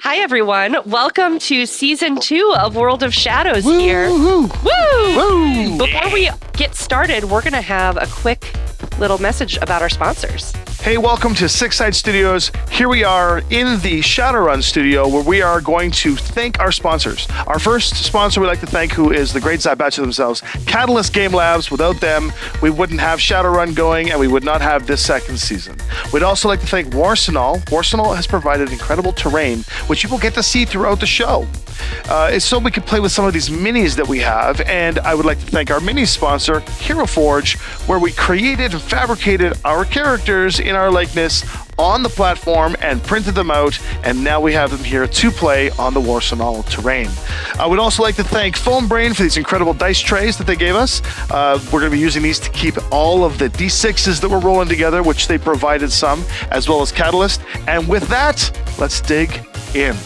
Hi, everyone. Welcome to Season 2 of World of Shadows Woo, here. woo, Woo! woo. Before we get started, we're going to have a quick little message about our sponsors. Hey, welcome to Six Side Studios. Here we are in the Shadowrun studio where we are going to thank our sponsors. Our first sponsor we'd like to thank, who is the great Zybatcha themselves, Catalyst Game Labs. Without them, we wouldn't have Shadowrun going and we would not have this second season. We'd also like to thank Warsenal. Warsenal has provided incredible terrain, which you will get to see throughout the show. It's so we can play with some of these minis that we have, and I would like to thank our mini sponsor, Hero Forge, where we created and fabricated our characters in our likeness on the platform and printed them out, and now we have them here to play on the Warsenal terrain. I would also like to thank Foam Brain for these incredible dice trays that they gave us. We're going to be using these to keep all of the D6s that we're rolling together, which they provided some, as well as Catalyst. And with that, let's dig in.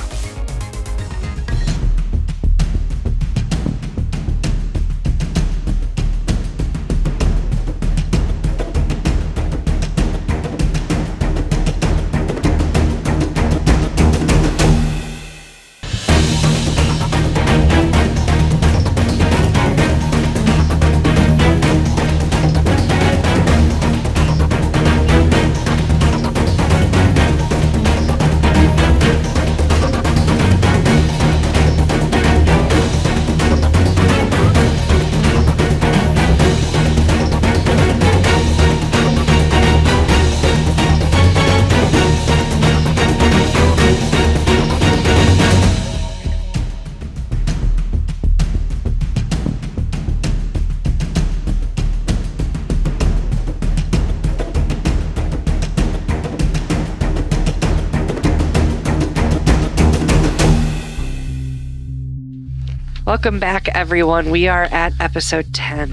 Welcome back, everyone. We are at episode 10.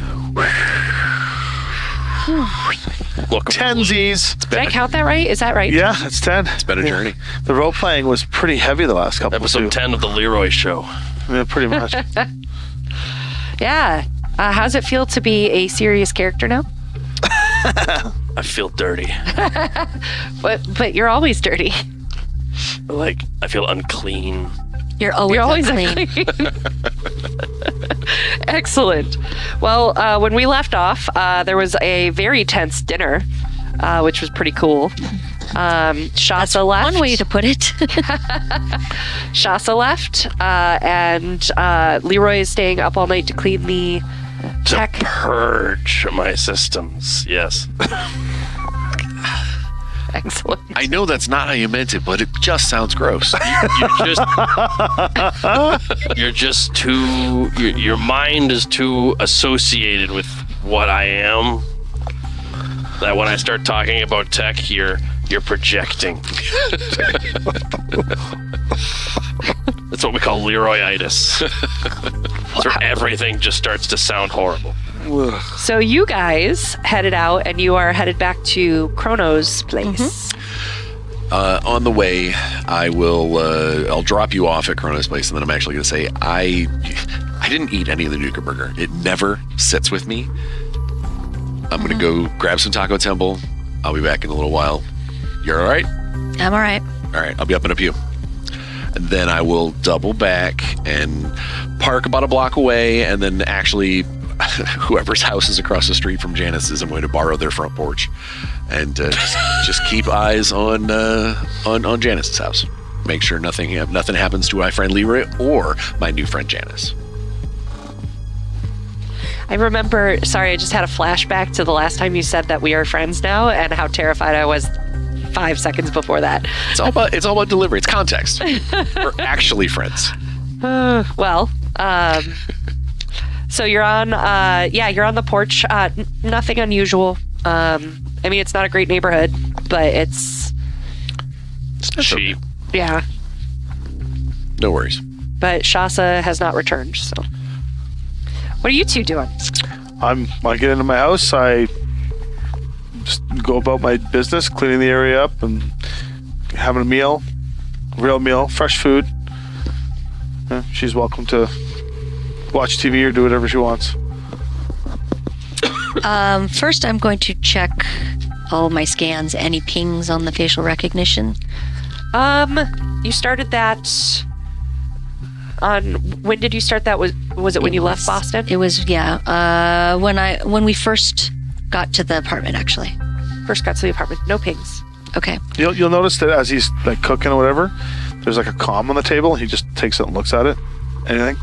Tensies. Did I count that right? Is that right? Yeah, it's 10. It's been a journey. The role playing was pretty heavy the last couple. Episode 10 of the Leroy Show. Yeah, pretty much. Yeah. How's it feel to be a serious character now? I feel dirty. But you're always dirty. I feel unclean. You're always clean. Excellent. Well, when we left off, there was a very tense dinner, which was pretty cool. Shasa left. One way to put it. Shasa left, and Leroy is staying up all night to clean the tech. To purge my systems. Yes. Excellent. I know that's not how you meant it, but it just sounds gross. You're just too. Your mind is too associated with what I am. That when I start talking about tech, you're projecting. That's what we call Leroyitis. Wow. So everything just starts to sound horrible. So you guys headed out, and you are headed back to Chrono's place. Mm-hmm. On the way, I'll drop you off at Chrono's place, and then I'm actually going to say I didn't eat any of the Nuka Burger. It never sits with me. I'm going to go grab some Taco Temple. I'll be back in a little while. You're all right? I'm all right. All right, I'll be up in a few. And then I will double back and park about a block away, and then actually whoever's house is across the street from Janice's, I'm going to borrow their front porch and just keep eyes on Janice's house. Make sure nothing happens to my friend Leroy or my new friend Janice. I remember, sorry, I just had a flashback to the last time you said that we are friends now, and how terrified I was 5 seconds before that. It's all about delivery. It's context. We're actually friends. So you're on, you're on the porch. Nothing unusual. I mean, it's not a great neighborhood, but it's cheap. Yeah. No worries. But Shasa has not returned, so. What are you two doing? I get into my house. I just go about my business, cleaning the area up and having a meal, real meal, fresh food. Yeah, she's welcome to watch TV or do whatever she wants. First, I'm going to check all my scans. Any pings on the facial recognition? You started that on... When did you start that? Was it when you left Boston? It was, yeah. When we first got to the apartment, actually. First got to the apartment. No pings. Okay. You'll notice that as he's like cooking or whatever, there's like a comm on the table. He just takes it and looks at it. Anything?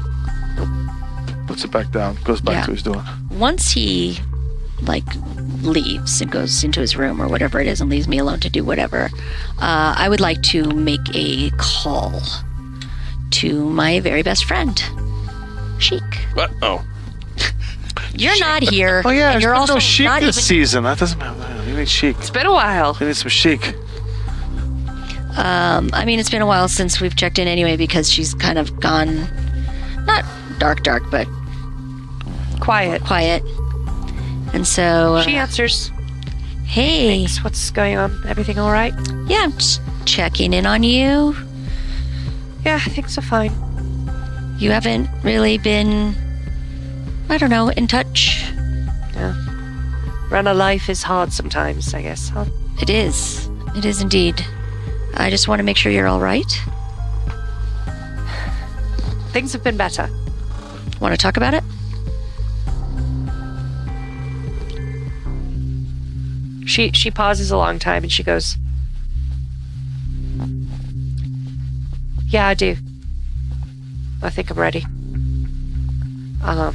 Puts it back down. Goes back to what he's doing. Once he leaves and goes into his room or whatever it is and leaves me alone to do whatever, I would like to make a call to my very best friend, Sheik. What? Oh. You're not here. Oh yeah, and you're there's also no chic not this even. season. That doesn't matter. You need chic. It's been a while. You need some chic. I mean, it's been a while since we've checked in anyway because she's kind of gone, not dark, but Quiet. And so, She answers. hey, Thanks. What's going on? Everything all right? yeah, I'm just checking in on you. Yeah, things are fine. You haven't really been, I don't know, in touch. Yeah. Run a life is hard sometimes, I guess, huh? It is. It is indeed. I just want to make sure you're all right. Things have been better. Want to talk about it? She pauses a long time and she goes, yeah, I do. I think I'm ready. I'm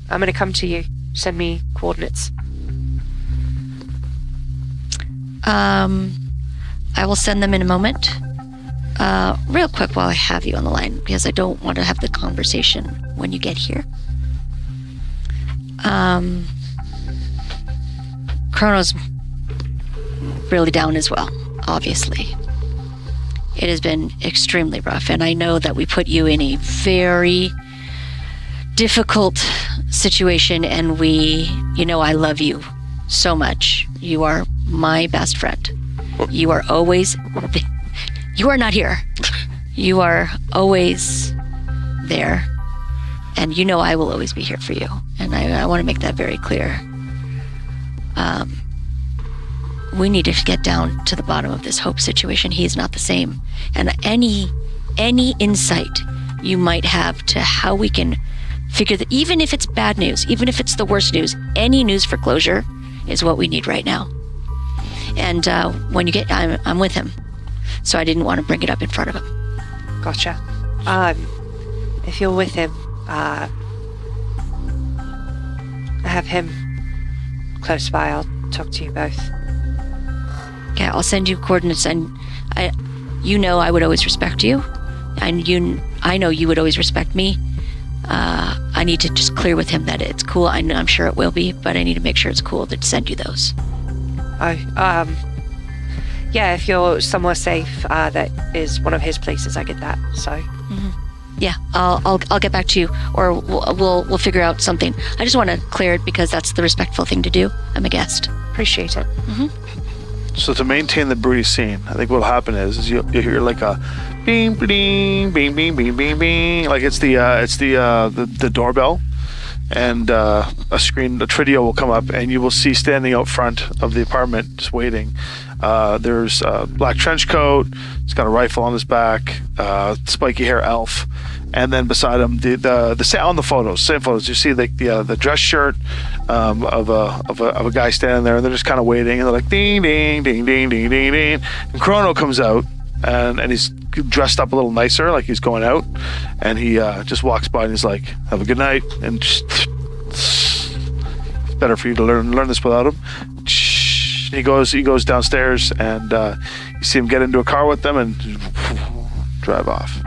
gonna come to you. Send me coordinates. I will send them in a moment. Real quick while I have you on the line, because I don't want to have the conversation when you get here. Chrono's really down as well, obviously. It has been extremely rough, and I know that we put you in a very difficult situation, and I love you so much. You are my best friend. You are always... You are not here. You are always there. And I will always be here for you. And I want to make that very clear. We need to get down to the bottom of this Hope situation. He is not the same. And any insight you might have to how we can figure that, even if it's bad news, even if it's the worst news, any news for closure is what we need right now. And when you get, I'm with him. So I didn't want to bring it up in front of him. Gotcha. If you're with him, I have him close by. I'll talk to you both. Okay, I'll send you coordinates, and I would always respect you, and I know you would always respect me. I need to just clear with him that it's cool. I'm sure it will be, but I need to make sure it's cool to send you those. Yeah, if you're somewhere safe, that is one of his places. I get that. So. Mm-hmm. Yeah, I'll get back to you, or we'll figure out something. I just want to clear it because that's the respectful thing to do. I'm a guest. Appreciate it. Mm-hmm. So to maintain the broody scene, I think what'll happen is you hear like a bing, bing, bing, bing, bing, bing, bing, like it's the doorbell, and a Tridio will come up, and you will see standing out front of the apartment, just waiting. There's a black trench coat. He's got a rifle on his back. Spiky hair elf, and then beside him, on the photos, same photos, you see the dress shirt of a guy standing there, and they're just kind of waiting, and they're like ding ding ding ding ding ding ding, and Chrono comes out, and he's dressed up a little nicer, like he's going out, and he just walks by and he's like, "Have a good night," and it's better for you to learn this without him. He goes downstairs, and you see him get into a car with them and drive off.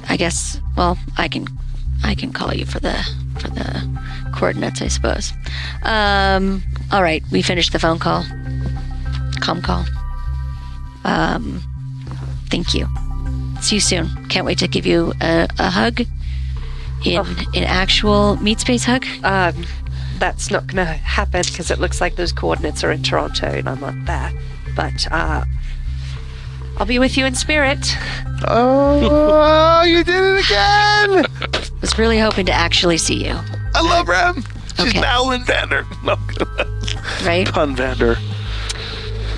I guess. Well, I can call you for the coordinates, I suppose. All right, we finished the phone call. Comm call. Thank you. See you soon. Can't wait to give you a hug. An actual meat space hug. That's not going to happen because it looks like those coordinates are in Toronto and I'm not there. But I'll be with you in spirit. Oh, you did it again! Was really hoping to actually see you. I love Rem. She's Okay. Nowlin Vander. No, Right? Pun Vander.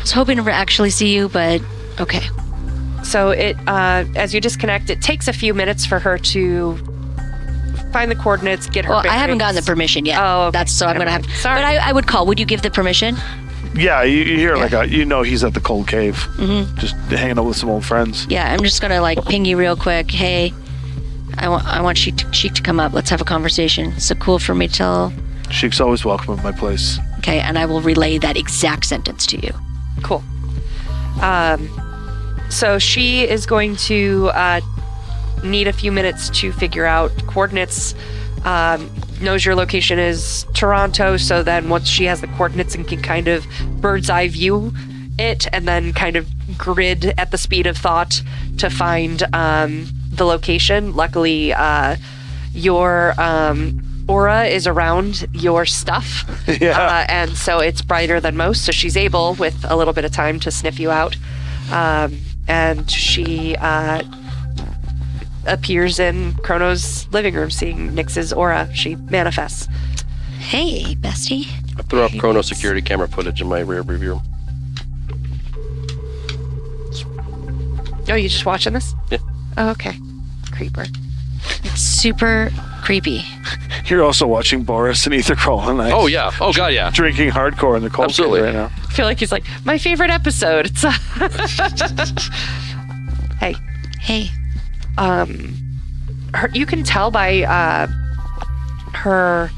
Was hoping to actually see you, but okay. So it, as you disconnect, it takes a few minutes for her to find the coordinates, get her Well, I haven't bearings. gotten the permission yet. Oh, okay. That's so I'm Never gonna have. mind. Sorry. But I would call. Would you give the permission? Yeah, you hear like he's at the cold cave, just hanging out with some old friends. Yeah, I'm just gonna like ping you real quick. Hey, I want Sheik to come up. Let's have a conversation. So cool for me to tell. Sheik's always welcome at my place. Okay, and I will relay that exact sentence to you. Cool. So she is going to need a few minutes to figure out coordinates. Knows your location is Toronto, so then once she has the coordinates and can kind of bird's eye view it and then kind of grid at the speed of thought to find the location. Luckily, your aura is around your stuff. Yeah. And so it's brighter than most, so she's able, with a little bit of time, to sniff you out. And she appears in Chrono's living room, seeing Nyx's aura. She manifests. Hey, bestie. I threw up Chrono security camera footage in my rear view. Oh, you just watching this? Yeah. Oh, okay. Creeper. It's super creepy. You're also watching Boris and Ether crawling. Oh yeah. Oh god, yeah. Drinking hardcore in the cold Absolutely. cave right now. I feel like he's like, my favorite episode. It's Hey. Hey. You can tell by her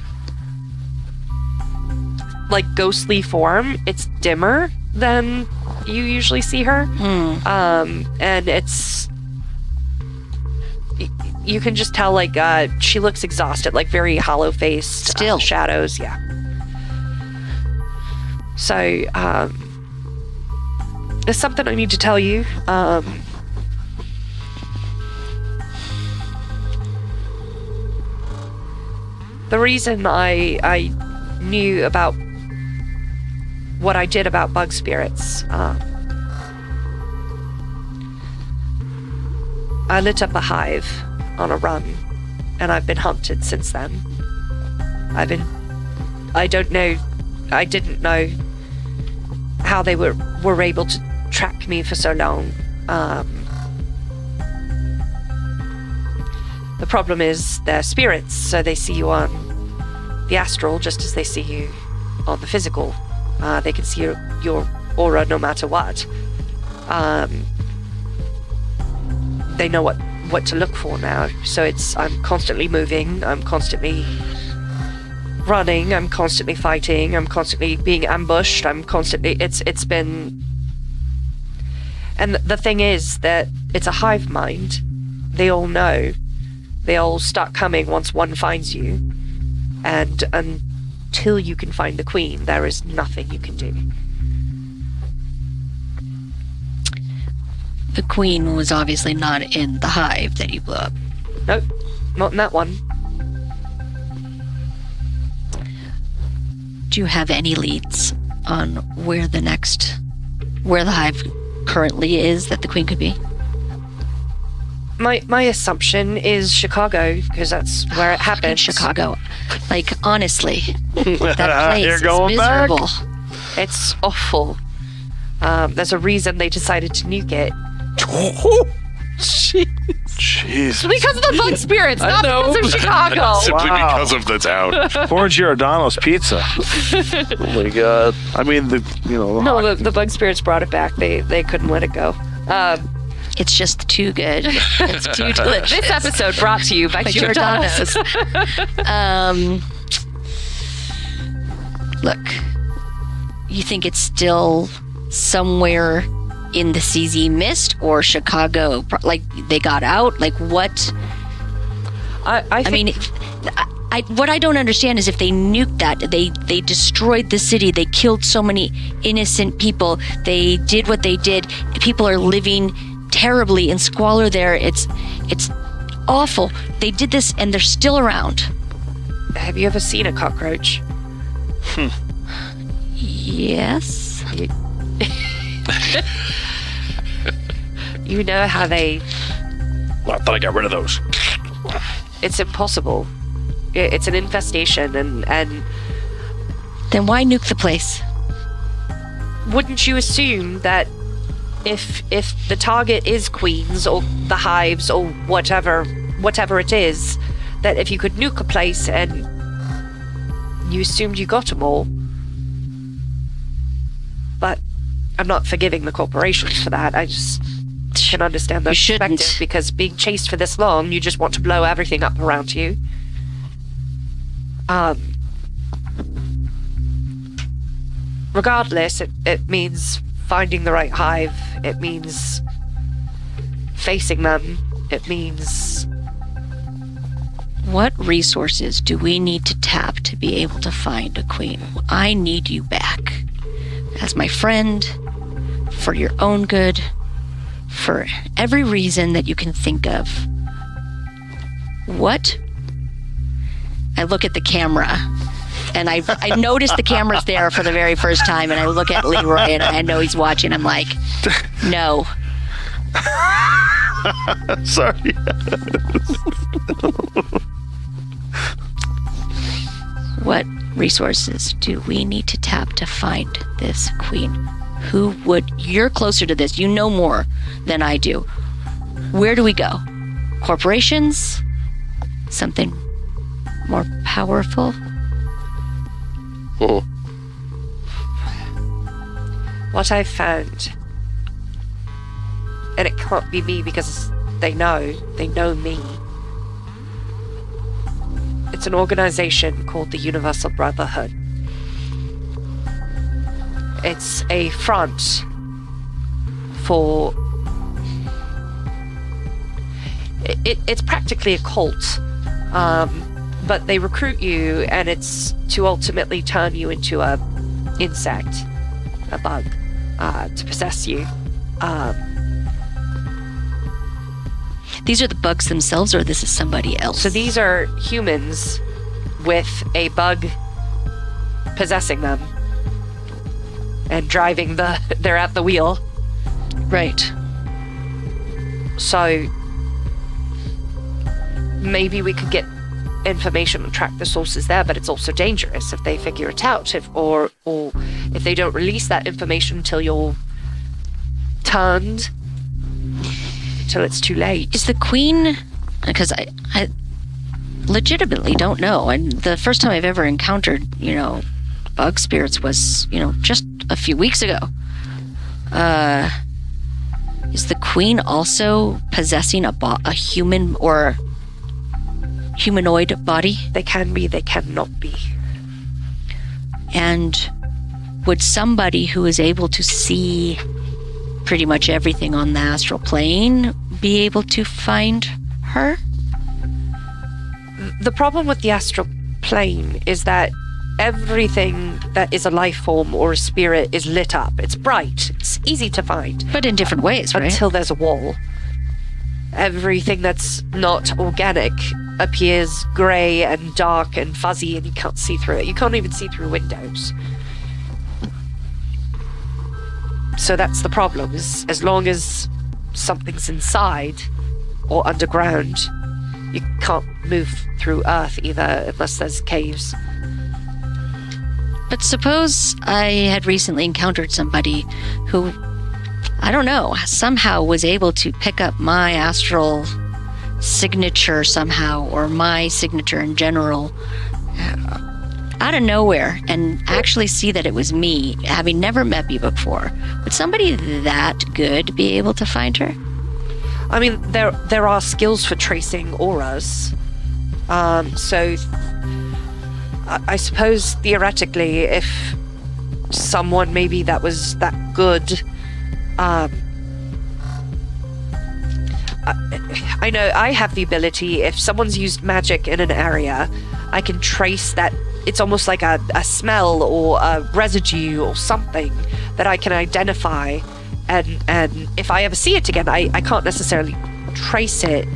like ghostly form, it's dimmer than you usually see her. And it's you can just tell like she looks exhausted, like very hollow faced, Still. shadows. Yeah. So there's something I need to tell you. The reason I knew about what I did about bug spirits, I lit up a hive on a run, and I've been hunted since then. I didn't know how they were able to track me for so long. The problem is they're spirits, so they see you on the astral just as they see you on the physical. They can see your aura no matter what. They know what to look for now. So I'm constantly moving, I'm constantly running, I'm constantly fighting, I'm constantly being ambushed, it's been... And the thing is that it's a hive mind. They all know. They all start coming once one finds you. And until you can find the queen, there is nothing you can do. The queen was obviously not in the hive that you blew up. Nope, not in that one. Do you have any leads on where the hive currently is that the queen could be? My assumption is Chicago, because that's where it happened. In Chicago. Like, honestly, that place You're is going back? miserable. It's awful. There's a reason they decided to nuke it. Jeez. Because of the bug spirits, not because of Chicago. Simply Wow. because of the town. Poor Giordano's pizza. Oh my god. I mean, No, the bug spirits brought it back. They couldn't let it go. It's just too good. It's too delicious. This episode brought to you by Giordano's. Look, you think it's still somewhere in the CZ mist or Chicago? Like, they got out? Like, what? I mean, what I don't understand is if they nuked that, they destroyed the city, they killed so many innocent people, they did what they did. People are living terribly in squalor there. It's awful. They did this and they're still around. have you ever seen a cockroach? Yes. You know how they... Well, I thought I got rid of those. It's impossible. It's an infestation, and Then why nuke the place? wouldn't you assume that if the target is queens or the hives or whatever it is, that if you could nuke a place and you assumed you got them all. But I'm not forgiving the corporations for that. I just can understand their You shouldn't. perspective, because being chased for this long, you just want to blow everything up around you. Regardless, it means finding the right hive. It means facing them. It means... What resources do we need to tap to be able to find a queen? I need you back. As my friend, for your own good, for every reason that you can think of. What? I look at the camera, and I notice the camera's there for the very first time, and I look at Leroy, and I know he's watching. I'm like, no. Sorry. What resources do we need to tap to find this queen? Who would... You're closer to this. You know more than I do. Where do we go? Corporations? Something more powerful? Oh. What I've found, and it can't be me because they know me. It's an organization called the Universal Brotherhood. It's a front for... It's practically a cult, but they recruit you, and it's to ultimately turn you into a insect, a bug, to possess you. These are the bugs themselves, or this is somebody else? So these are humans with a bug possessing them and driving they're at the wheel. Right. So maybe we could get information and track the sources there, but it's also dangerous if they figure it out, or if they don't release that information until you're turned, till it's too late. Is the queen... Because I legitimately don't know. And the first time I've ever encountered, bug spirits was, just a few weeks ago. Is the queen also possessing a human or humanoid body? They can be, they cannot be. And would somebody who is able to see pretty much everything on the astral plane be able to find her? The problem with the astral plane is that everything that is a life form or a spirit is lit up. It's bright. It's easy to find. But in different ways, right? Until there's a wall. Everything that's not organic appears grey and dark and fuzzy, and you can't see through it. You can't even see through windows. So that's the problem, is as long as something's inside or underground, you can't move through Earth either, unless there's caves. But suppose I had recently encountered somebody who, I don't know, somehow was able to pick up my astral signature somehow, or my signature in general, out of nowhere, and actually see that it was me, having never met me before. Would somebody that good be able to find her? I mean, there are skills for tracing auras. So I suppose theoretically, if someone maybe that was that good, I know I have the ability, if someone's used magic in an area, I can trace that. It's almost like a smell or a residue or something that I can identify, and if I ever see it again, I can't necessarily trace it,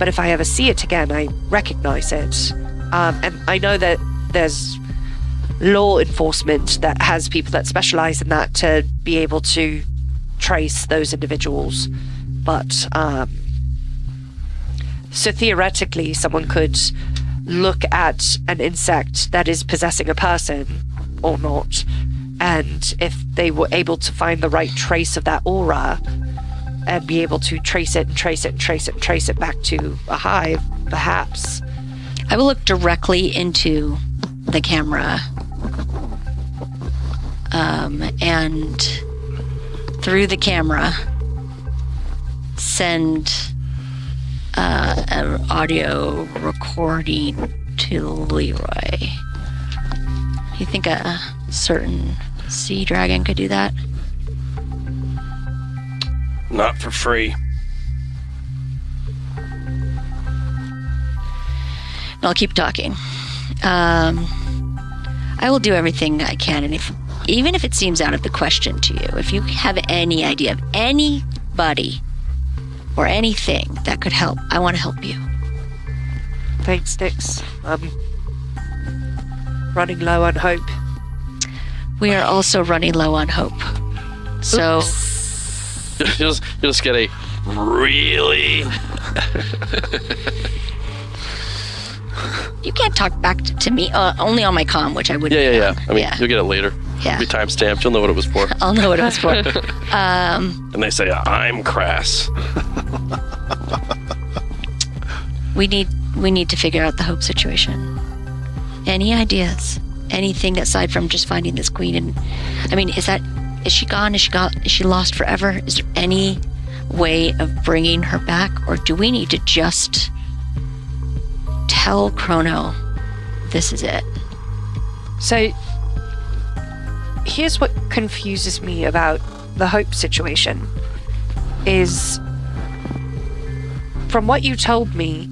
but if I ever see it again, I recognize it. And I know that there's law enforcement that has people that specialize in that to be able to trace those individuals. But so theoretically, someone could look at an insect that is possessing a person or not, And if they were able to find the right trace of that aura and be able to trace it and trace it and trace it and trace it back to a hive, perhaps. I will look directly into the camera, and through the camera send an audio recording to Leroy. You think a certain sea dragon could do that? Not for free. I'll keep talking. I will do everything I can, and even if it seems out of the question to you, if you have any idea of anybody or anything that could help, I want to help you. Thanks, Nix. I'm running low on hope. We are also running low on hope. So, You'll just get a really. you can't talk back to me, only on my comm, which I wouldn't. Yeah. I mean, Yeah. you'll get it later. Yeah. It'll be timestamped. You'll know what it was for. I'll know what it was for. And they say, I'm crass. We need to figure out the hope situation. Any ideas? Anything aside from just finding this queen? And I mean, is she gone? Is she lost forever? Is there any way of bringing her back, or do we need to just tell Chrono this is it? So, here's what confuses me about the hope situation is from what you told me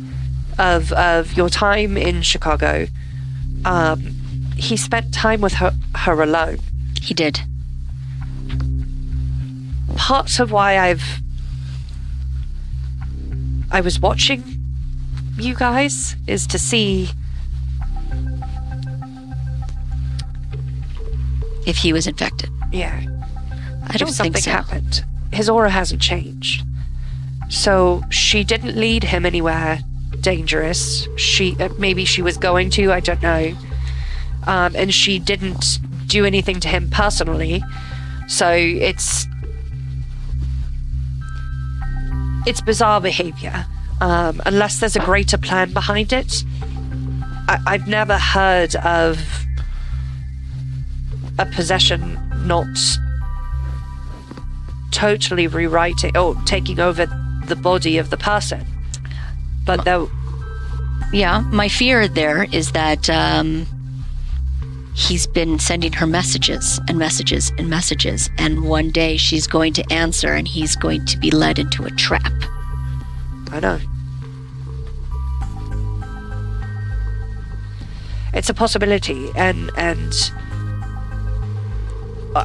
of your time in Chicago, he spent time with her alone. He did. Part of why I was watching you guys is to see If he was infected. yeah, I don't if think something so. happened. His aura hasn't changed. So she didn't lead him anywhere dangerous. Maybe she was going to, I don't know. And she didn't do anything to him personally. So it's bizarre behavior. Unless there's a greater plan behind it. I've never heard of a possession not totally rewriting or taking over the body of the person. But though, Yeah, my fear there is that he's been sending her messages and messages and messages, and one day she's going to answer and he's going to be led into a trap. I know. It's a possibility, and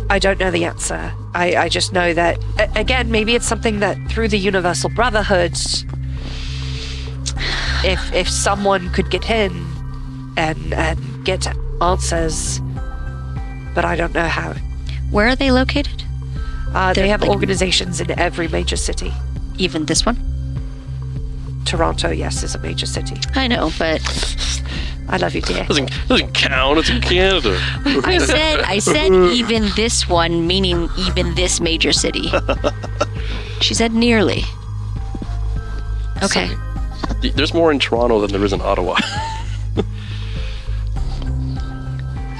I don't know the answer. I just know that, again, maybe it's something that through the Universal Brotherhood, if someone could get in and get answers, but I don't know how. Where are they located? They They're have like- organizations in every major city. Even this one? Toronto, yes, is a major city. I know, but I love you, dear. Doesn't count. It's in Canada. I said even this one, meaning even this major city. She said nearly. Okay. There's more in Toronto than there is in Ottawa.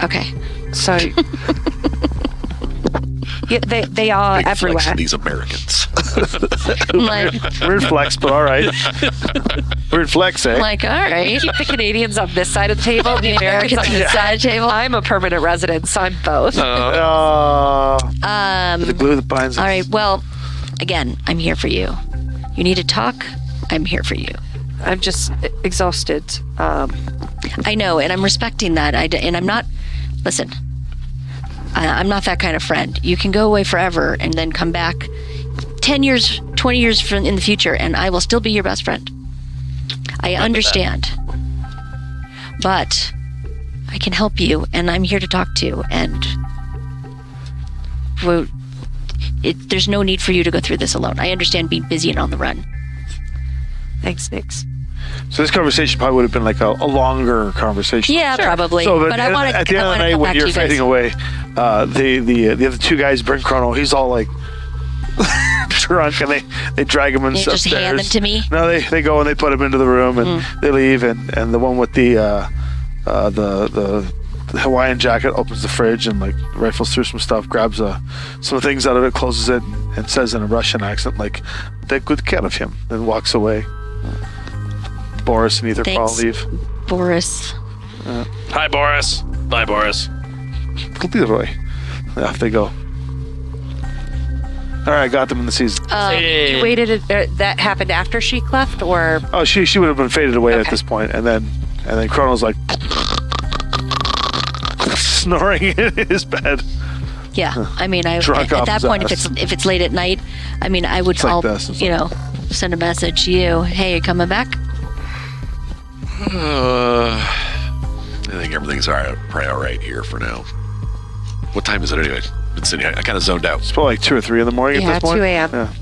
Okay. So, yeah, they are Big flex everywhere. on these Americans. Like, Weird flex, but all right. Weird flex, eh? all right. Keep the Canadians on this side of the table, the Americans on this side of the table. I'm a permanent resident, so I'm both. The glue that binds us. All right. Well, again, I'm here for you. You need to talk. I'm here for you. I'm just exhausted. I know, and I'm respecting that. And I'm not. Listen, I'm not that kind of friend. You can go away forever and then come back 10 years, 20 years in the future, and I will still be your best friend. I understand. But I can help you, and I'm here to talk to, and there's no need for you to go through this alone. I understand being busy and on the run. Thanks, Nix. So this conversation probably would have been like a longer conversation. Yeah, probably. So but I want to. at the end of the night, when you're fading away, the other two guys bring Chrono. He's all like drunk, and they drag him You upstairs. just hand them to me. No, they go and they put him into the room, and they leave. And the one with the Hawaiian jacket opens the fridge and like rifles through some stuff, grabs some things out of it, closes it, and says in a Russian accent like, "Take good care of him," and walks away. Boris and Ether Paul Thanks. leave. Boris. Hi, Boris. Bye, Boris. Leroy. Off they go. All right, got them in the season. You waited. That happened after she left, or Oh, she would have been faded away at Okay. this point, and then Chrono's like snoring in his bed. Yeah, I mean, Drunk at off that his point, ass. if it's late at night, I mean, I would like call, this, it's send a message to you. Hey, you coming back? I think everything's probably all right here for now. What time is it anyway? Been sitting. I kind of zoned out. It's probably like 2 or 3 in the morning Yeah, at this point. 2 a.m. Yeah.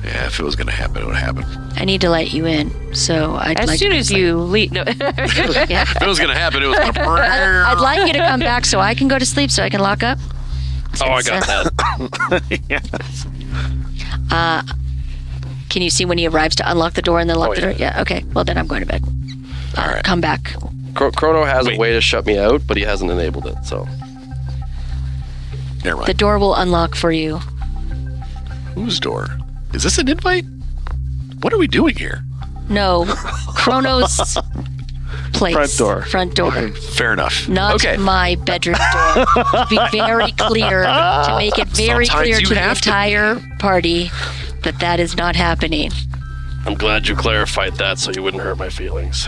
Yeah, if it was going to happen, it would happen. I need to let you in, so I'd as like soon to as come you leave. No. yeah. If it was going to happen, it was going to. I'd like you to come back so I can go to sleep, so I can lock up. Oh, I got that. Yes. Can you see when he arrives to unlock the door and then lock Oh, the door? yeah. Yeah. Okay. Well, then I'm going to bed. All right. Come back. Chrono has Wait. a way to shut me out, but he hasn't enabled it. So Never mind. The door will unlock for you. Whose door? Is this an invite? What are we doing here? No, Chrono's place. Front door. Front door. Fair enough. Not Okay. my bedroom door. To be very clear, to make it very Sometimes clear you to the have to. entire party that is not happening. I'm glad you clarified that so you wouldn't hurt my feelings.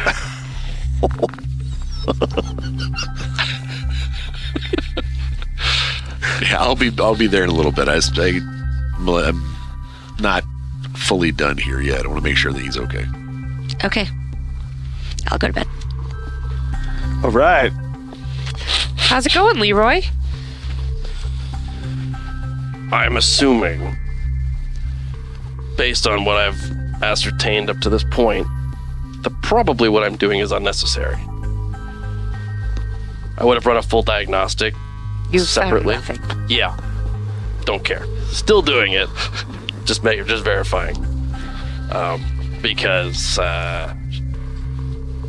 Yeah, I'll be there in a little bit. I'm not fully done here yet. I want to make sure that he's okay. Okay. I'll go to bed. All right. How's it going, Leroy? I'm assuming, based on what I've ascertained up to this point, that probably what I'm doing is unnecessary. I would have run a full diagnostic You separately. found nothing. Yeah. Don't care. Still doing it. Just verifying. Because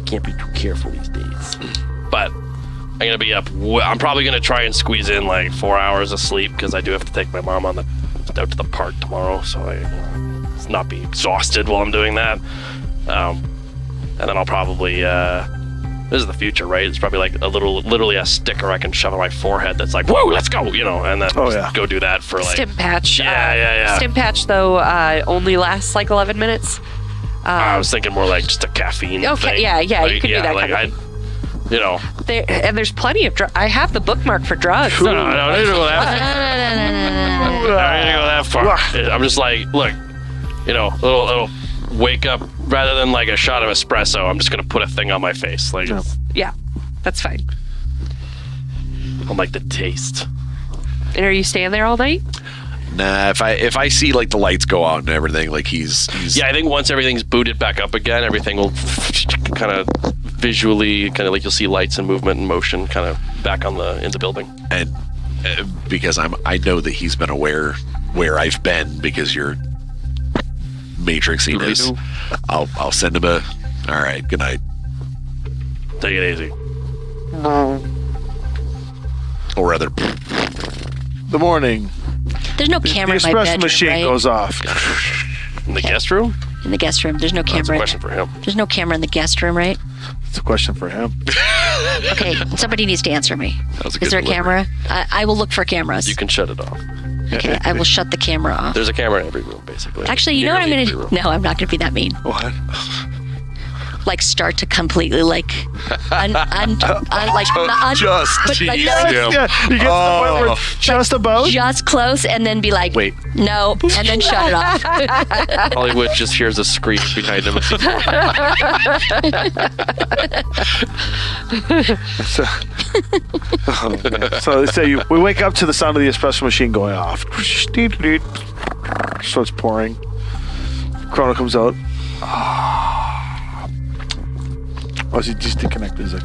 can't be too careful these days. But I'm gonna be up. I'm probably gonna try and squeeze in like 4 hours of sleep because I do have to take my mom out to the park tomorrow, so I not be exhausted while I'm doing that. And then I'll probably. This is the future, right? It's probably like literally a sticker I can shove on my forehead that's like, "Whoa, let's go!" And then just go do that for like. Stim patch. Yeah. Stim patch though only lasts like 11 minutes. I was thinking more like just a caffeine Okay, thing. yeah, you Like, can do that like kind of and there's plenty of I have the bookmark for drugs. No, I didn't go that far. I didn't go that far. I'm just like, look, little wake up rather than like a shot of espresso. I'm just gonna put a thing on my face, like Yeah, that's fine. I like the taste. And are you staying there all night? Nah, if I see like the lights go out and everything, like he's Yeah, I think once everything's booted back up again, everything will kind of visually, kind of like you'll see lights and movement and motion, kind of back in the building. and because I know that he's been aware where I've been because you're matrixing this. I'll send him a. All right, good night. Take it easy. Or rather, The morning. There's no The camera in my espresso bedroom, machine right? goes off. In the guest room? In the guest room. There's no That's a camera. question for him. There's no camera in the guest room, right? It's a question for him. Okay, somebody needs to answer me. that was a Is good there a delivery. camera? I will look for cameras. You can shut it off. Okay, I will shut the camera off. There's a camera in every room, basically. Actually, you know what I'm Nearly gonna every room. No, I'm not gonna be that mean. What? Like start to completely like Just but like, tease no, him. Yeah, you get to the point where just about. just close and then be like, Wait. no, and then shut it off. Hollywood just hears a scream behind him. So they say we wake up to the sound of the espresso machine going off. Starts pouring. Chrono comes out. Oh, he just disconnected. He's like,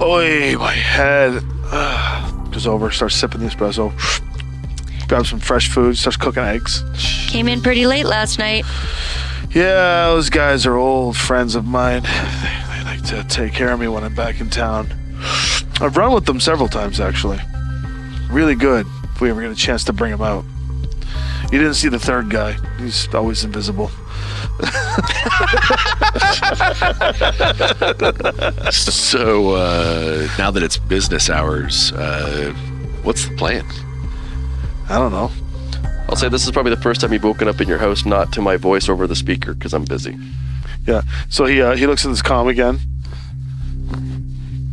"Oi, my head." Goes over, starts sipping the espresso. Grabs some fresh food, starts cooking eggs. Came in pretty late last night. Yeah, those guys are old friends of mine. They like to take care of me when I'm back in town. I've run with them several times, actually. Really good, if we ever get a chance to bring them out. You didn't see the third guy. He's always invisible. So, now that it's business hours, what's the plan? I don't know. I'll say this is probably the first time you've woken up in your house not to my voice over the speaker because I'm busy. Yeah. So he looks at his comm again,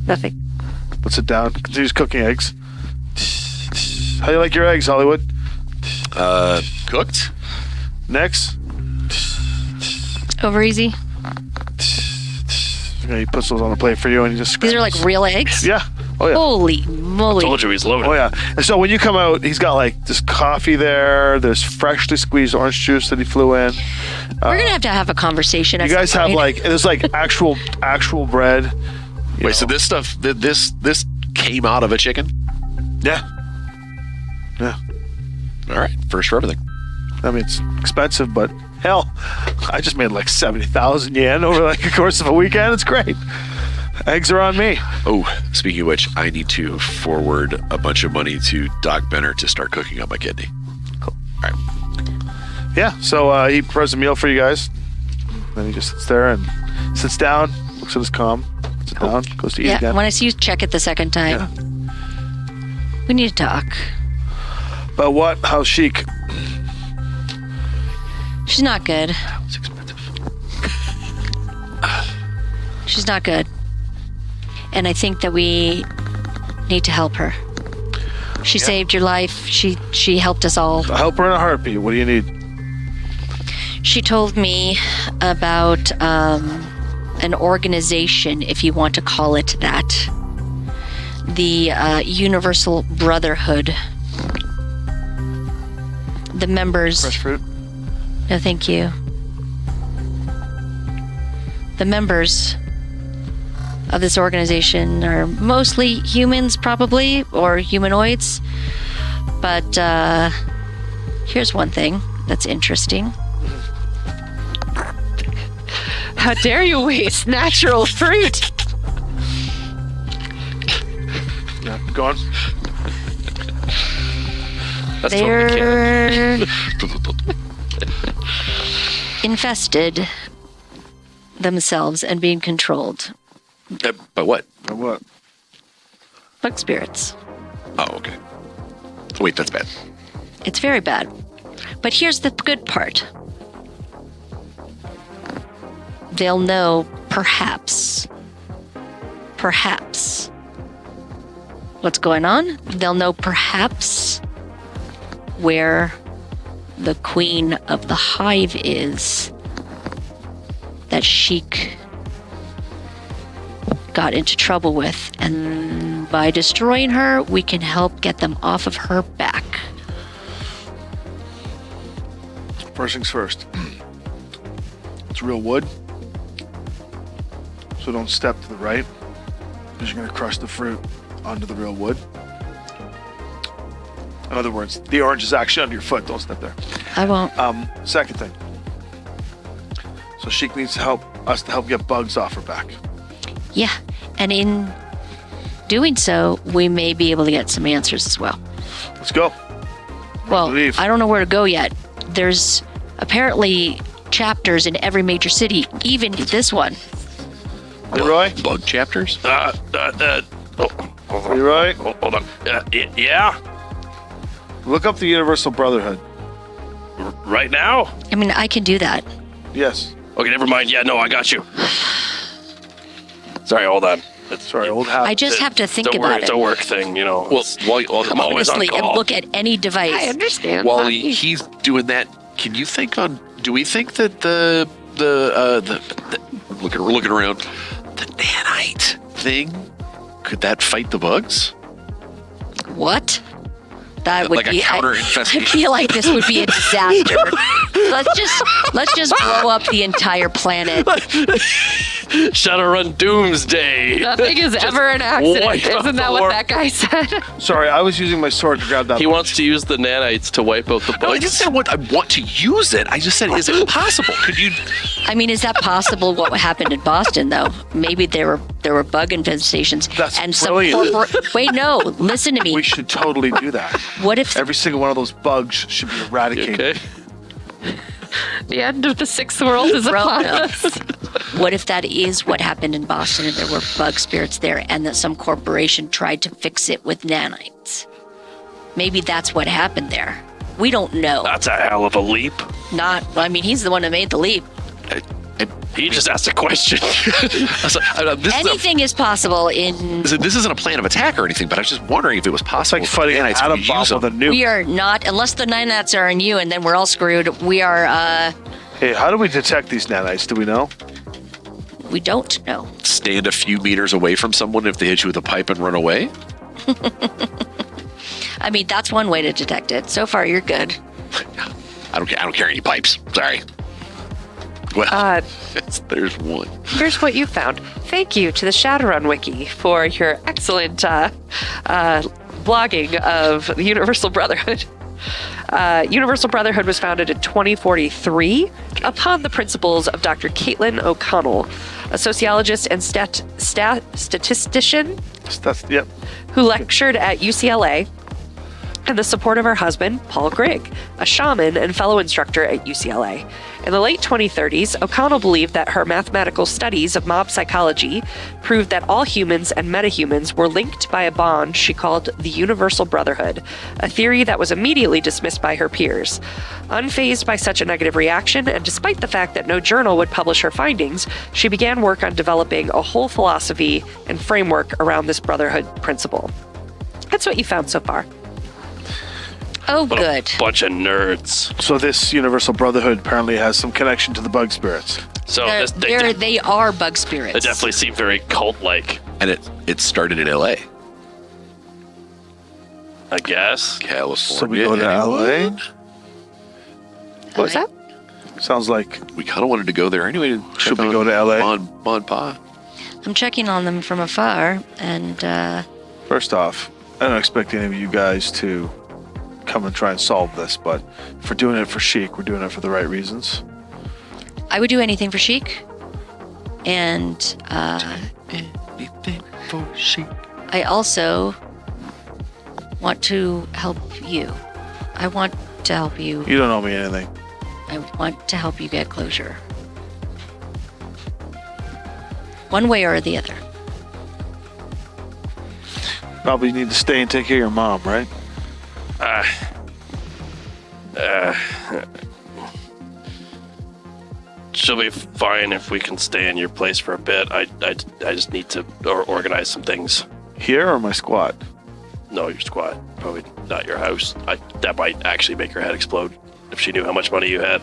Nothing. puts it down, continues cooking eggs. How you like your eggs, Hollywood? Cooked? Next. Over easy. Yeah, he puts those on the plate for you, and he just. These are like real eggs? Yeah. Oh yeah. Holy moly. Told you he's loaded. Oh yeah. And so when you come out, he's got like this coffee there. There's freshly squeezed orange juice that he flew in. We're going to have a conversation. You guys have like there's like actual bread. you Wait, so know. this stuff, this came out of a chicken? Yeah. Yeah. All right, first for everything. I mean, it's expensive, but hell, I just made like 70,000 yen over like the course of a weekend. It's great. Eggs are on me. Oh, speaking of which, I need to forward a bunch of money to Doc Benner to start cooking up my kidney. Cool. All right. Yeah, so he prepares a meal for you guys. Then he just sits there and sits down, looks at his comm, sits down, goes to eat Yeah, again. when I see you check it the second time. Yeah. We need to talk. But what? How's Sheik? She's not good. It's expensive. She's not good. And I think that we need to help her. She saved your life. She helped us all. I'll help her in a heartbeat. What do you need? She told me about an organization, if you want to call it that. The Universal Brotherhood. The members... Fresh fruit? No, thank you. The members of this organization are mostly humans, probably, or humanoids. But here's one thing that's interesting. How dare you waste natural fruit? Yeah, go on. That's totally They're infested themselves and being controlled. But what? Or what? Bug spirits. Oh, okay. Wait, that's bad. It's very bad. But here's the good part. They'll know, perhaps, what's going on. They'll know, perhaps, where the queen of the hive is that Sheik got into trouble with. And by destroying her, we can help get them off of her back. First things first. It's real wood. So don't step to the right, because you're going to crush the fruit onto the real wood. In other words, the orange is actually under your foot. Don't step there. I won't. Second thing. So Sheik needs us to help get bugs off her back. Yeah, and in doing so, we may be able to get some answers as well. Let's go. Well, Leave. I don't know where to go yet. There's apparently chapters in every major city, even this one. Leroy? Bug chapters? Leroy? Hold on. Yeah? Look up the Universal Brotherhood. Right now? I mean, I can do that. Yes. Okay, never mind. Yeah, no, I got you. Sorry, hold on. Sorry, old habit. I just have to think about It's it. a work thing, you know. Well, I'm always on Honestly, and call. look at any device. I understand. while Mommy. he's doing that, can you think on? Do we think that the looking around, the nanite thing, could that fight the bugs? What? That would Like a be counter I infestation. feel like this would be a disaster. let's just blow up the entire planet. Shadowrun Doomsday. Nothing is ever an accident. Wipe out Isn't the that what world. that guy said? Sorry, I was using my sword to grab that. He wants to use the nanites to wipe out the No, I just bugs. said I want to use it. I just said, is it possible? Could you? I mean, is that possible? What happened in Boston, though? Maybe there were bug infestations That's and brilliant. Wait, no, listen to me. We should totally do that. What if Every single one of those bugs should be You eradicated. okay? The end of the Sixth World is upon us. What if that is what happened in Boston and there were bug spirits there and that some corporation tried to fix it with nanites? Maybe that's what happened there. We don't know. That's a hell of a leap. I mean, he's the one who made the leap. He just asked a question. Anything is possible in... This isn't a plan of attack or anything, but I was just wondering if it was It's possible. like fighting an nanites, could atom you bomb use with a them? nuke. We are not, unless the nanites are on you and then we're all screwed, we are, Hey, how do we detect these nanites? Do we know? we don't know. Stand a few meters away from someone if they hit you with a pipe and run away? I mean, that's one way to detect it. So far, you're good. I don't carry any pipes. Sorry. Well, there's one. Here's what you found. Thank you to the Shadowrun Wiki for your excellent blogging of the Universal Brotherhood. Universal Brotherhood was founded in 2043 upon the principles of Dr. Caitlin O'Connell, a sociologist and statistician Yep. who lectured at UCLA, and the support of her husband, Paul Grigg, a shaman and fellow instructor at UCLA. In the late 2030s, O'Connell believed that her mathematical studies of mob psychology proved that all humans and metahumans were linked by a bond she called the Universal Brotherhood, a theory that was immediately dismissed by her peers. Unfazed by such a negative reaction, and despite the fact that no journal would publish her findings, she began work on developing a whole philosophy and framework around this brotherhood principle. That's what you found so far. Oh, What good. a bunch of nerds. So this Universal Brotherhood apparently has some connection to the bug spirits. So They are bug spirits. they definitely seem very cult-like, And it started in L.A., I guess. California. So we go to LA. What was that? Sounds like We kind of wanted to go there anyway. To Should check we go on to LA? Mon Pa. I'm checking on them from afar, and first off, I don't expect any of you guys to come and try and solve this, but if we're doing it for chic, we're doing it for the right reasons. I would do anything for chic. And Anything for chic. I also want to help you. I want to help you. You don't owe me anything. I want to help you get closure. One way or the other. Probably need to stay and take care of your mom, right? She'll be fine if we can stay in your place for a bit. I just need to organize some things. Here or my squad? No, your squad. Probably not your house. That might actually make her head explode if she knew how much money you had.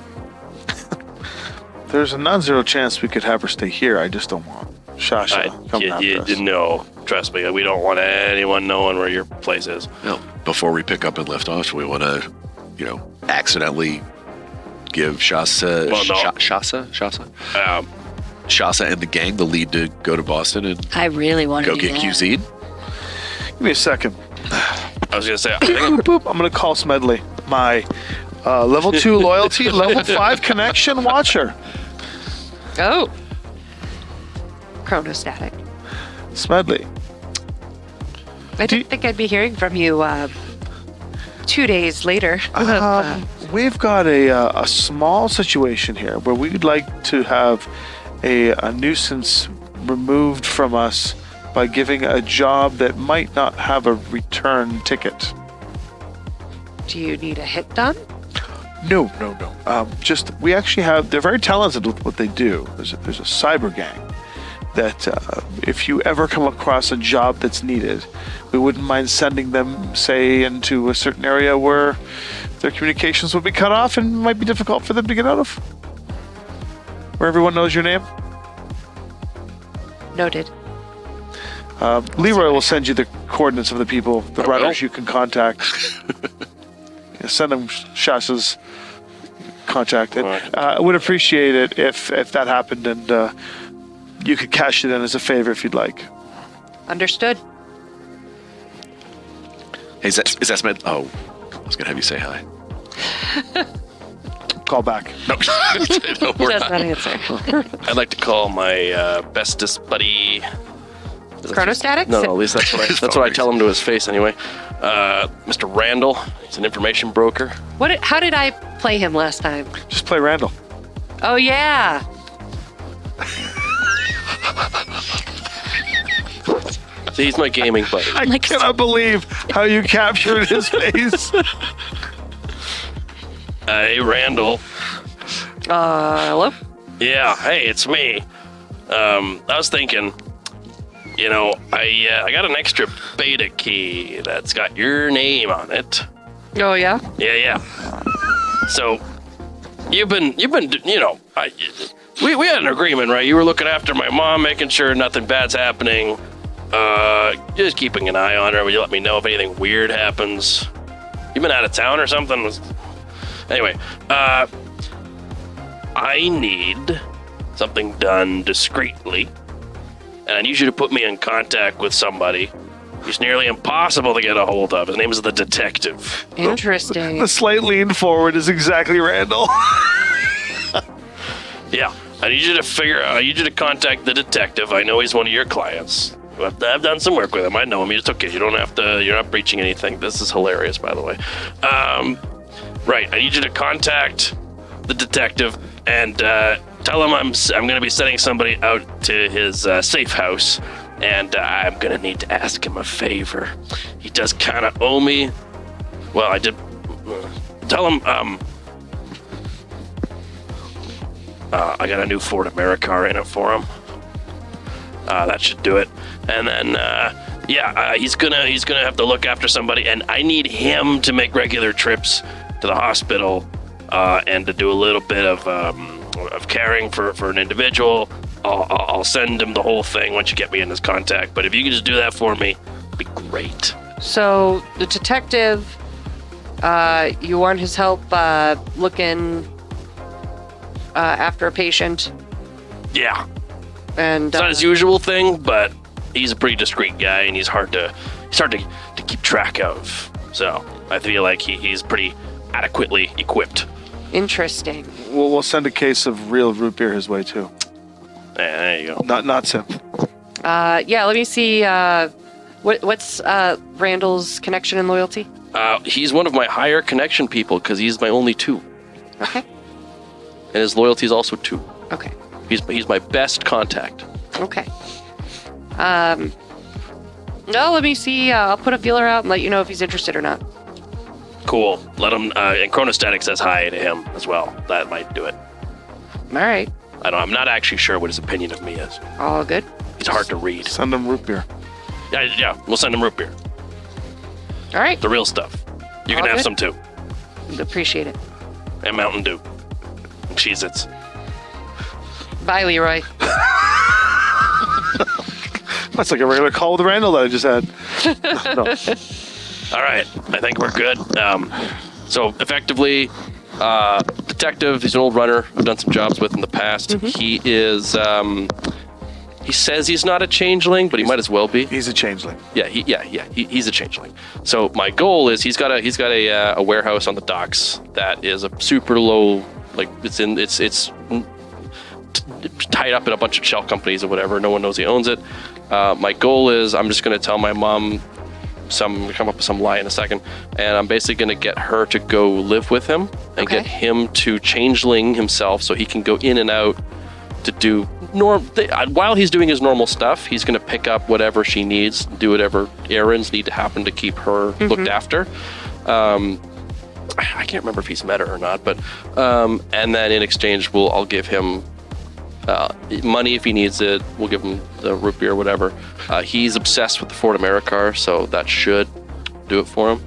There's a non-zero chance we could have her stay here. I just don't want Shasha coming after us. No, trust me. We don't want anyone knowing where your place is. Well, before we pick up and lift off, we want to, accidentally give Shasa and the gang the lead to go to Boston and I really want to go do get that. QZ'd. Give me a second. I was gonna say, I think Boop, boop. I'm going to call Smedley, my level 2 loyalty, level 5 connection watcher. Oh. Chronostatic. Smedley. I didn't think I'd be hearing from you 2 days later. We've got a small situation here where we'd like to have a nuisance removed from us by giving a job that might not have a return ticket. Do you need a hit done? No. Just we actually have. They're very talented with what they do. There's a cyber gang that if you ever come across a job that's needed, we wouldn't mind sending them, say, into a certain area where their communications would be cut off and might be difficult for them to get out of. Where everyone knows your name. Noted. Leroy will send you the coordinates of the people, the Okay. runners you can contact. Send them Shasha's contacted. I would appreciate it if that happened, and you could cash it in as a favor if you'd like. Understood. Hey, is that Smith? Oh, I was gonna have you say hi. Call back. No, no, we're Does not. not answer. I'd like to call my bestest buddy. Chronostatics? No, at least that's what I tell him to his face anyway. Mr. Randall. He's an information broker. How did I play him last time? Just play Randall. Oh yeah. See, he's my gaming buddy. I cannot believe how you captured his face. Hey, Randall. Hello? Yeah, hey, it's me. I was thinking, I got an extra beta key that's got your name on it. Oh yeah? Yeah. So, you've been, we had an agreement, right? You were looking after my mom, making sure nothing bad's happening. Just keeping an eye on her. Will you let me know if anything weird happens? You been out of town or something? Anyway, I need something done discreetly, and I need you to put me in contact with somebody who's nearly impossible to get a hold of. His name is the detective. Interesting. The slight lean forward is exactly Randall. Yeah, I need you to contact the detective. I know he's one of your clients. I've done some work with him. I know him. It's okay. You're not breaching anything. This is hilarious, by the way. Right, I need you to contact the detective and tell him I'm going to be sending somebody out to his safe house, and I'm going to need to ask him a favor. He does kind of owe me. Well, I did. Tell him I got a new Ford Americar in it for him. That should do it. And then, he's gonna have to look after somebody, and I need him to make regular trips to the hospital and to do a little bit of caring for an individual. I'll send him the whole thing once you get me in his contact. But if you can just do that for me, it'd be great. So the detective, you want his help looking after a patient, Yeah, and it's not his usual thing, but he's a pretty discreet guy, and he's hard to keep track of. So I feel like he's pretty adequately equipped. interesting. We'll send a case of real root beer his way too. Yeah, there you go. Not simp. Yeah, let me see. What's Randall's connection and loyalty? He's one of my higher connection people because he's my only 2, Okay. and his loyalty is also 2. Okay. He's my best contact. Okay. No, let me see. I'll put a feeler out and let you know if he's interested or not. Cool. Let him. And Chronostatic says hi to him as well. That might do it. All right. I'm not actually sure what his opinion of me is. All good. He's hard to read. Send him root beer. Yeah. We'll send him root beer. All right. The real stuff. You can All have good. some too. Appreciate it. And Mountain Dew. And Cheez-Its. Bye, Leroy. That's like a regular call with Randall that I just had. No. All right. I think we're good. So effectively, detective. He's an old runner. I've done some jobs with in the past. Mm-hmm. He is. He says he's not a changeling, but he might as well be. He's a changeling. He's a changeling. So my goal is he's got a warehouse on the docks that is a super low, like it's tied up in a bunch of shell companies or whatever. No one knows he owns it. My goal is I'm just going to tell my mom come up with some lie in a second, and I'm basically going to get her to go live with him and Okay. get him to changeling himself so he can go in and out to do while he's doing his normal stuff. He's going to pick up whatever she needs, do whatever errands need to happen to keep her looked after. I can't remember if he's met her or not, but and then in exchange I'll give him money if he needs it. We'll give him the root beer or whatever. He's obsessed with the Ford Americar, so that should do it for him.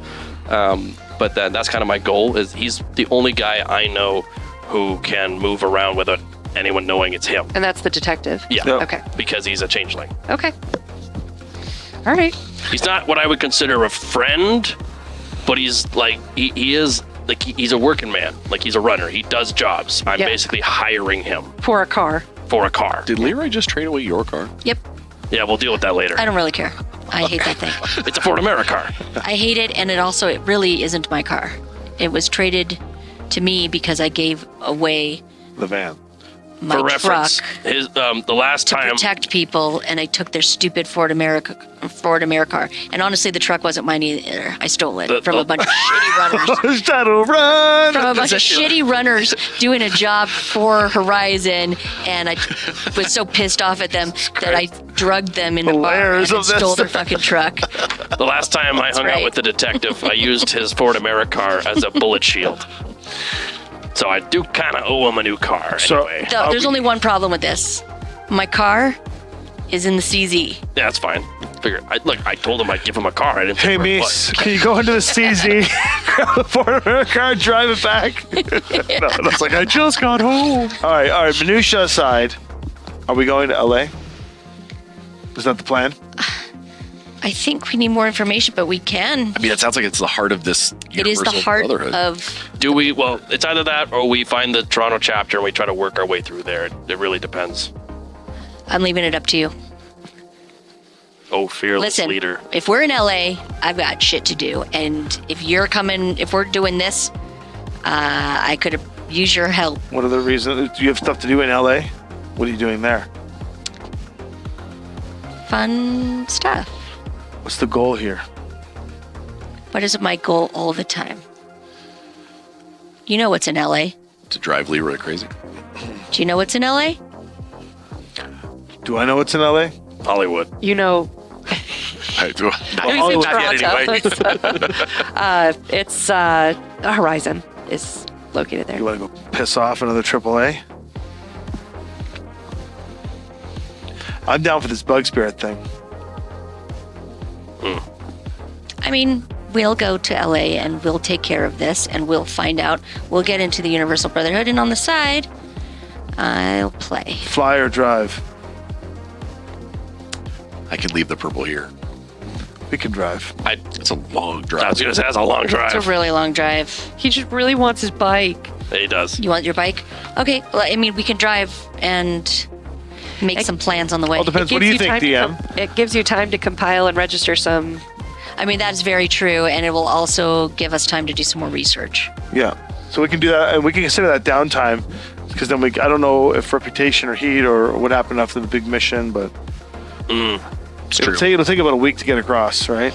But then that's kind of my goal. Is he's the only guy I know who can move around without anyone knowing it's him. And that's the detective. Yeah. Yep. Okay. Because he's a changeling. Okay. All right. He's not what I would consider a friend, but he's like he is like he's a working man. Like he's a runner. He does jobs. I'm Yeah. basically hiring him For a car. for a car. Did Leroy just trade away your car? Yep. Yeah, we'll deal with that later. I don't really care. I hate that thing. It's a Ford America car. I hate it, and it really isn't my car. It was traded to me because I gave away The van. my For truck reference, his the last to time protect people, and I took their stupid Ford America car. And honestly, the truck wasn't mine either. I stole it from a bunch of shitty runners. Shadowrun! From a bunch of shitty runners doing a job for Horizon, and I was so pissed off at them that I drugged them in a bar layers and of this. stole their fucking truck. the last time I hung out right. with the detective, I used his Ford America car as a bullet shield. So I do kind of owe him a new car So- anyway. So, there's only one problem with this. My car is in the CZ. Yeah, that's fine. I told him I'd give him a car. I didn't Hey, think where it Mies, was. can you go into the CZ, grab the Ford America car, and drive it back? No, that's like, I just got home. All right, minutia aside, are we going to LA? Is that the plan? I think we need more information, but we can. I mean, it sounds like it's the heart of this It is the universal heart brotherhood. of. Do we? Well, it's either that or we find the Toronto chapter and we try to work our way through there. It really depends. I'm leaving it up to you. Oh, fearless Listen, leader. if we're in LA, I've got shit to do, and if we're doing this, I could use your help. What are the reasons? Do you have stuff to do in LA? What are you doing there? Fun stuff. What's the goal here? What is my goal all the time? You know what's in LA? To drive Leroy crazy. Do you know what's in LA? Do I know what's in LA? Hollywood. You know, I do. Hollywood. Not yet, anyway. it's Horizon is located there. You want to go piss off another AAA? I'm down for this bug spirit thing. I mean, we'll go to LA and we'll take care of this and we'll find out. We'll get into the Universal Brotherhood, and on the side, I'll play. Fly or drive? I can leave the purple here. We can drive. It's a long I drive. was gonna say that's a long It's drive. a really long drive. He just really wants his bike. He does. You want your bike? Okay, well, I mean, we can drive and make some plans on the way. All depends. What do you think, time to DM? it gives you time to compile and register some. I mean, that's very true, and it will also give us time to do some more research. Yeah. So we can do that, and we can consider that downtime, because then I don't know if reputation or heat or what happened after the big mission, but It's it'll true. take about a week to get across, right?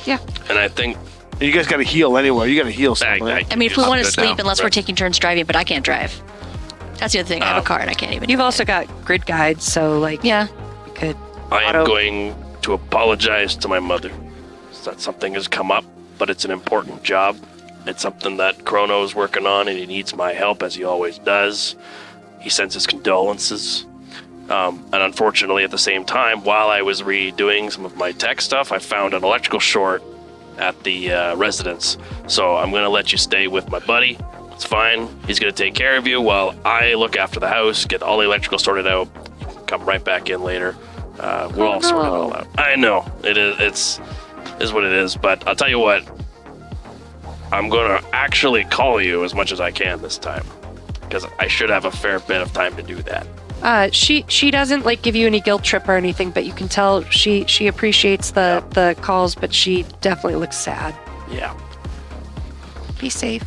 Yeah. And I think And you guys got to heal anyway. You got to heal something. I I mean, if we I'm want to good sleep, now. unless we're Right. taking turns driving, but I can't drive. That's the other thing. I have a car and I can't even. You've also got grid guides, so like Yeah. you could. I am auto- going to apologize to my mother. That something has come up, but it's an important job. It's something that Chrono's working on, and he needs my help, as he always does. He sends his condolences. And unfortunately, at the same time, while I was redoing some of my tech stuff, I found an electrical short at the residence. So I'm going to let you stay with my buddy. It's fine. He's going to take care of you while I look after the house, get all the electrical sorted out. Come right back in later. We'll all sort it all out. I know it is. It's what it is. But I'll tell you what. I'm going to actually call you as much as I can this time, because I should have a fair bit of time to do that. She doesn't like give you any guilt trip or anything, but you can tell she appreciates the calls, but she definitely looks sad. Yeah, Be safe.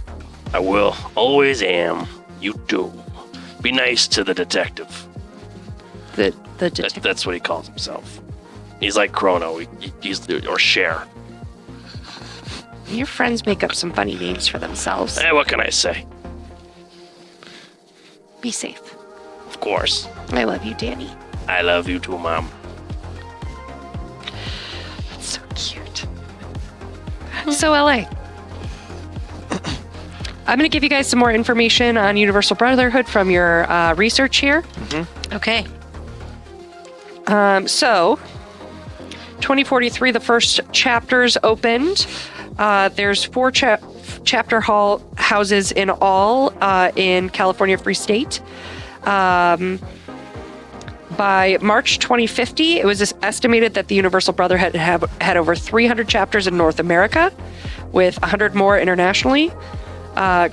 I will. Always am. You too. Be nice to the detective. The detective. That's what he calls himself. He's like Chrono. He's or Cher. Your friends make up some funny names for themselves. What can I say? Be safe. Of course. I love you, Danny. I love you too, Mom. That's so cute. So LA. I'm going to give you guys some more information on Universal Brotherhood from your research here. Okay. So, 2043, the first chapters opened. There's 4 chapter houses in all in California Free State. By March 2050, it was estimated that the Universal Brotherhood had over 300 chapters in North America, with 100 more internationally.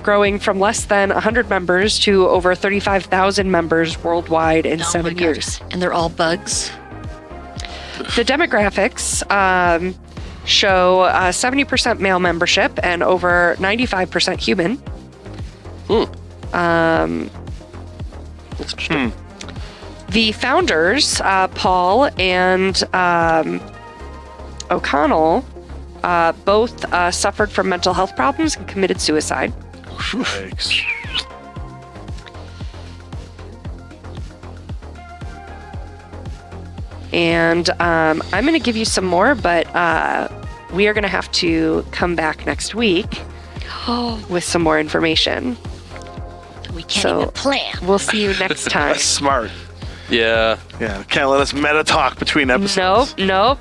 growing from less than 100 members to over 35,000 members worldwide in Oh my 7 God. years. And they're all bugs. The demographics show 70% male membership and over 95% human. That's interesting. The founders, Paul and O'Connell, both suffered from mental health problems and committed suicide. Yikes. And I'm going to give you some more, but we are going to have to come back next week with some more information. We can't So- even plan. We'll see you next time. That's smart. Yeah. Yeah, can't let us meta talk between episodes. Nope.